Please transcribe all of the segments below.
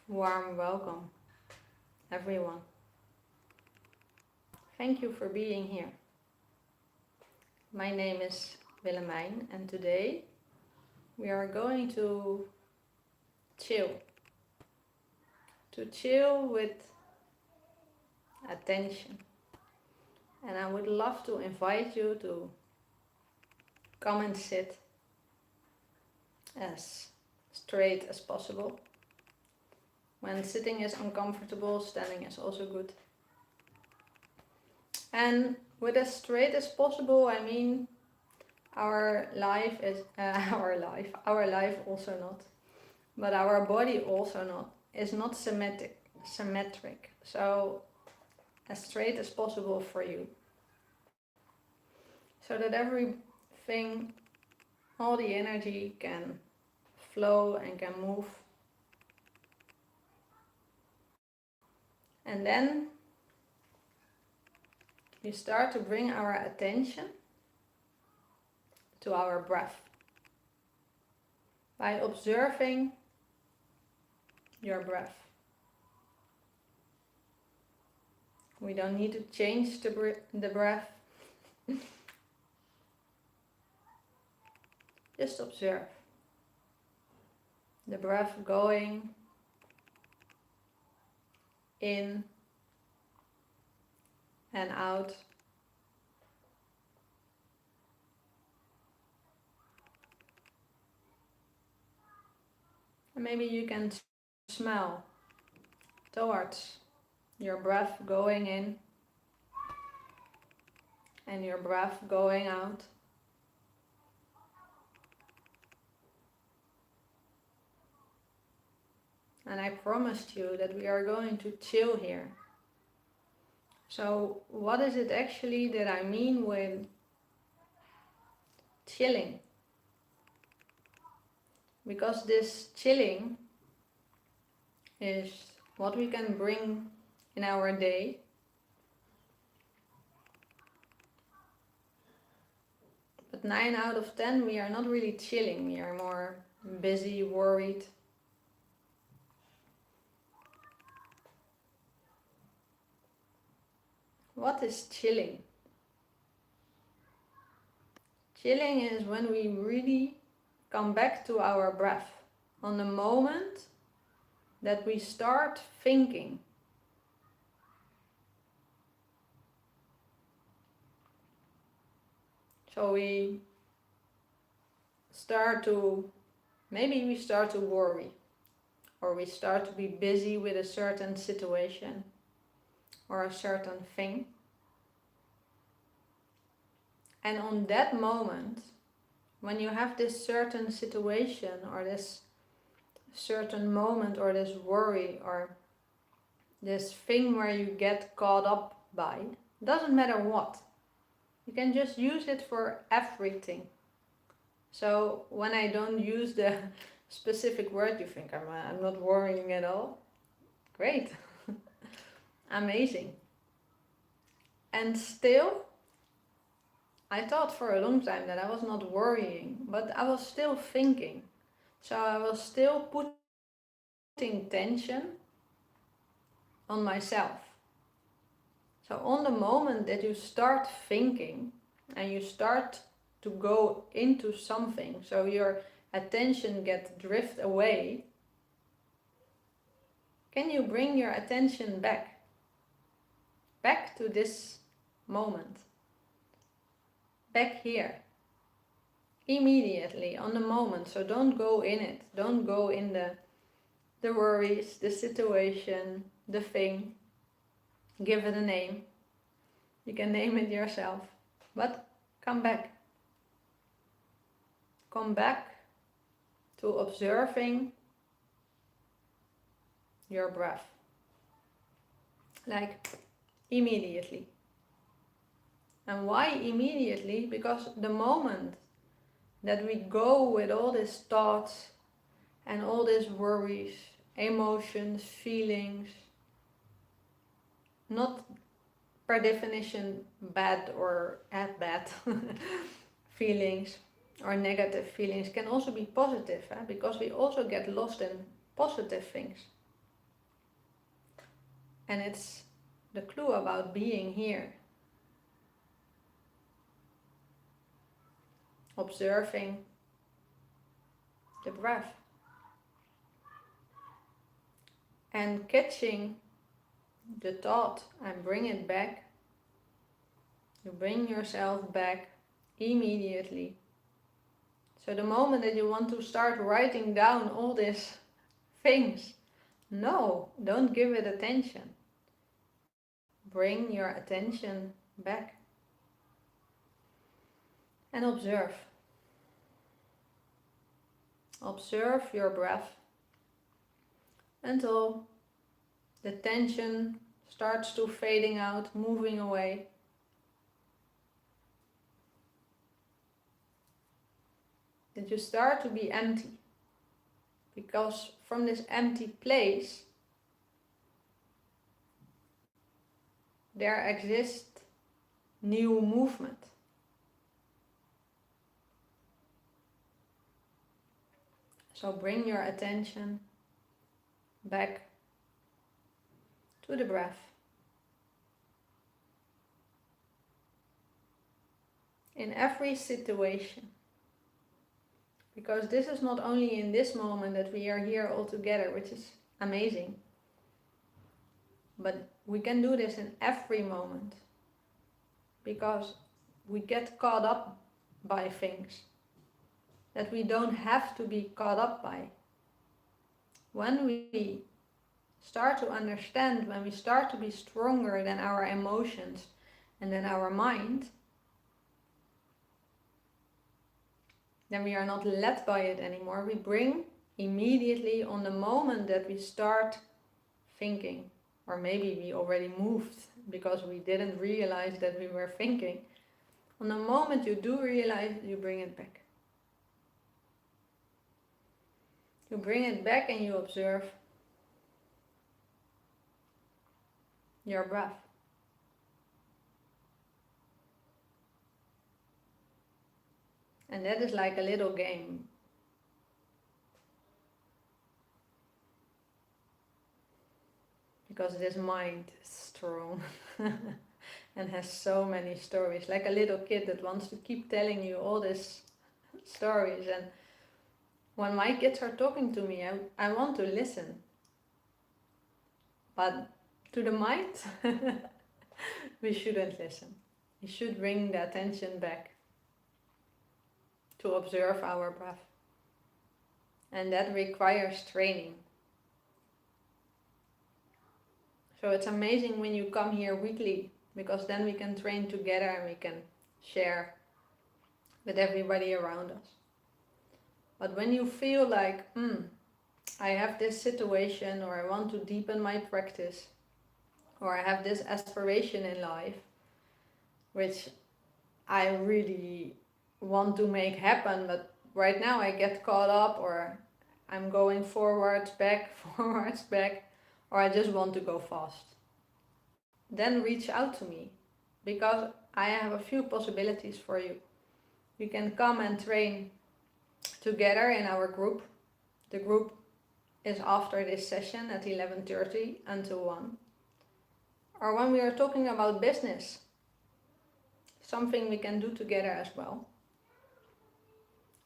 Warm welcome, everyone. Thank you for being here. My name is Willemijn, and today we are going chill. To chill with attention. And I would love to invite you to come and sit as straight as possible. When sitting is uncomfortable, standing is also good. And with as straight as possible, I mean our life is our life also not, but our body also not, is not symmetric. So as straight as possible for you, so that everything, all the energy can flow and can move. And then we start to bring our attention to our breath by observing your breath. We don't need to change the breath. Just observe the breath going in and out. And maybe you can smell towards your breath going in and your breath going out. And I promised you that we are going to chill here. So what is it actually that I mean with chilling? Because this chilling is what we can bring in our day. But 9 out of 10 we are not really chilling, we are more busy, worried. What is chilling? Chilling is when we really come back to our breath on the moment that we start thinking. So we start to worry, or we start to be busy with a certain situation or a certain thing. And on that moment, when you have this certain situation or this certain moment or this worry or this thing where you get caught up by, doesn't matter what, you can just use it for everything. So when I don't use the specific word, you think I'm not worrying at all. Great. Amazing. And still, I thought for a long time that I was not worrying, but I was still thinking. So I was still putting tension on myself. So on the moment that you start thinking and you start to go into something, so your attention gets drift away, can you bring your attention back to this moment, back here, immediately, on the moment. So don't go in it, don't go in the worries, the situation, the thing. Give it a name. You can name it yourself, but come back. Come back to observing your breath, like immediately. And why immediately? Because the moment that we go with all these thoughts and all these worries, emotions, feelings, not per definition bad or bad feelings or negative feelings, can also be positive, because we also get lost in positive things. And it's the clue about being here. Observing the breath. And catching the thought and bring it back. You bring yourself back immediately. So the moment that you want to start writing down all these things, no, don't give it attention. Bring your attention back and observe. Observe your breath until the tension starts to fading out, moving away. That you start to be empty. Because from this empty place, there exists new movement. So bring your attention back to the breath. In every situation. Because this is not only in this moment that we are here all together, which is amazing. But we can do this in every moment. Because we get caught up by things that we don't have to be caught up by. When we start to understand, when we start to be stronger than our emotions and than our mind, then we are not led by it anymore. We bring immediately on the moment that we start thinking, or maybe we already moved because we didn't realize that we were thinking. On the moment you do realize, you bring it back. You bring it back and you observe your breath. And that is like a little game. Because this mind is strong and has so many stories. Like a little kid that wants to keep telling you all these stories. And when my kids are talking to me, I want to listen. But to the mind, we shouldn't listen. We should bring the attention back to observe our breath. And that requires training. So it's amazing when you come here weekly, because then we can train together and we can share with everybody around us. But when you feel like, I have this situation, or I want to deepen my practice, or I have this aspiration in life, which I really want to make happen, but right now I get caught up, or I'm going forwards, back, or I just want to go fast. Then reach out to me, because I have a few possibilities for you. You can come and train together in our group. The group is after this session at 11:30 until 1. Or when we are talking about business, something we can do together as well.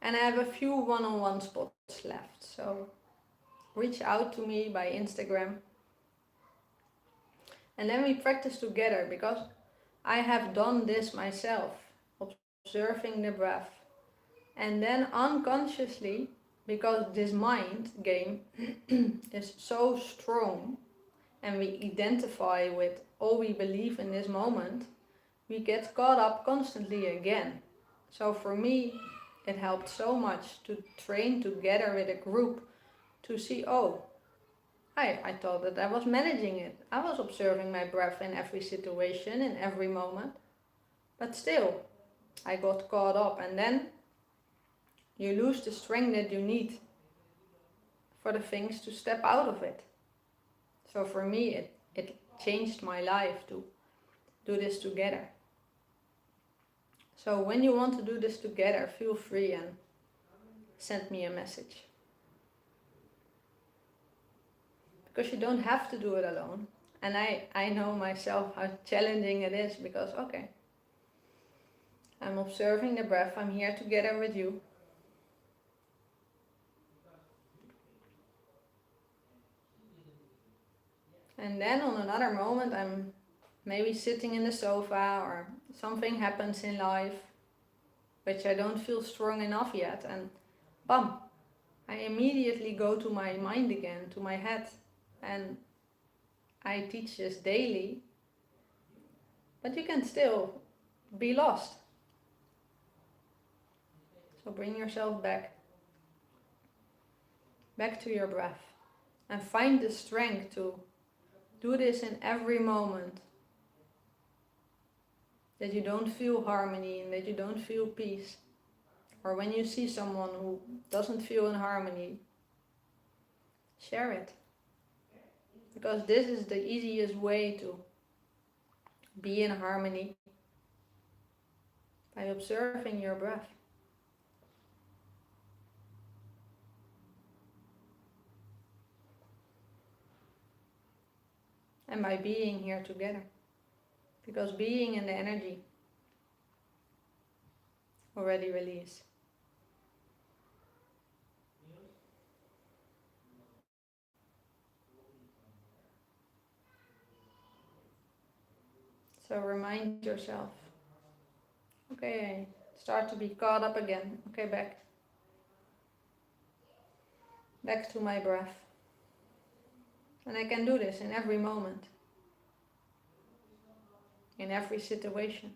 And I have a few one-on-one spots left, so reach out to me by Instagram. And then we practice together, because I have done this myself, observing the breath. And then unconsciously, because this mind game is so strong and we identify with all we believe in this moment, we get caught up constantly again. So for me, it helped so much to train together with a group to see, I thought that I was managing it. I was observing my breath in every situation, in every moment. But still, I got caught up, and then you lose the strength that you need for the things to step out of it. So for me, it changed my life to do this together. So when you want to do this together, feel free and send me a message. Because you don't have to do it alone. And I know myself how challenging it is because, okay, I'm observing the breath, I'm here together with you. And then on another moment, I'm maybe sitting in the sofa or something happens in life which I don't feel strong enough yet. And bam, I immediately go to my mind again, to my head. And I teach this daily, but you can still be lost. So bring yourself back to your breath, and find the strength to do this in every moment. That you don't feel harmony and that you don't feel peace. Or when you see someone who doesn't feel in harmony, share it. Because this is the easiest way to be in harmony, by observing your breath. And by being here together. Because being in the energy already release. So remind yourself, okay, start to be caught up again. Okay, back to my breath. And I can do this in every moment, in every situation.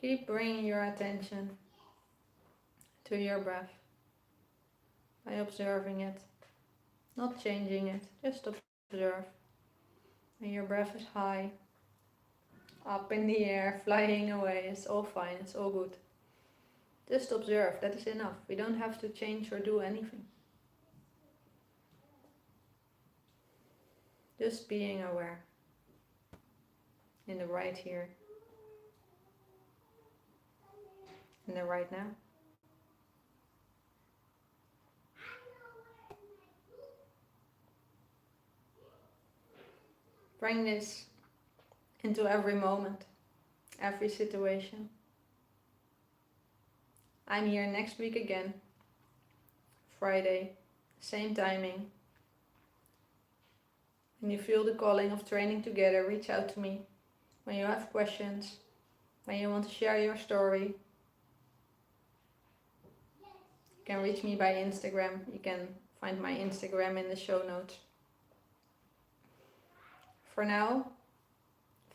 Keep bringing your attention to your breath by observing it, not changing it, just observe. And your breath is high, up in the air, flying away, it's all fine, it's all good. Just observe, that is enough. We don't have to change or do anything. Just being aware in the right here, in the right now. Bring this into every moment, every situation. I'm here next week again, Friday, same timing. When you feel the calling of training together, reach out to me. When you have questions, when you want to share your story, you can reach me by Instagram. You can find my Instagram in the show notes. For now,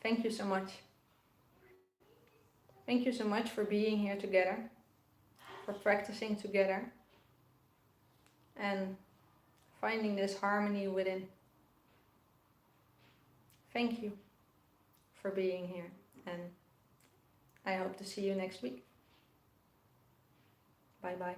thank you so much. Thank you so much for being here together, for practicing together, and finding this harmony within. Thank you for being here, and I hope to see you next week. Bye bye.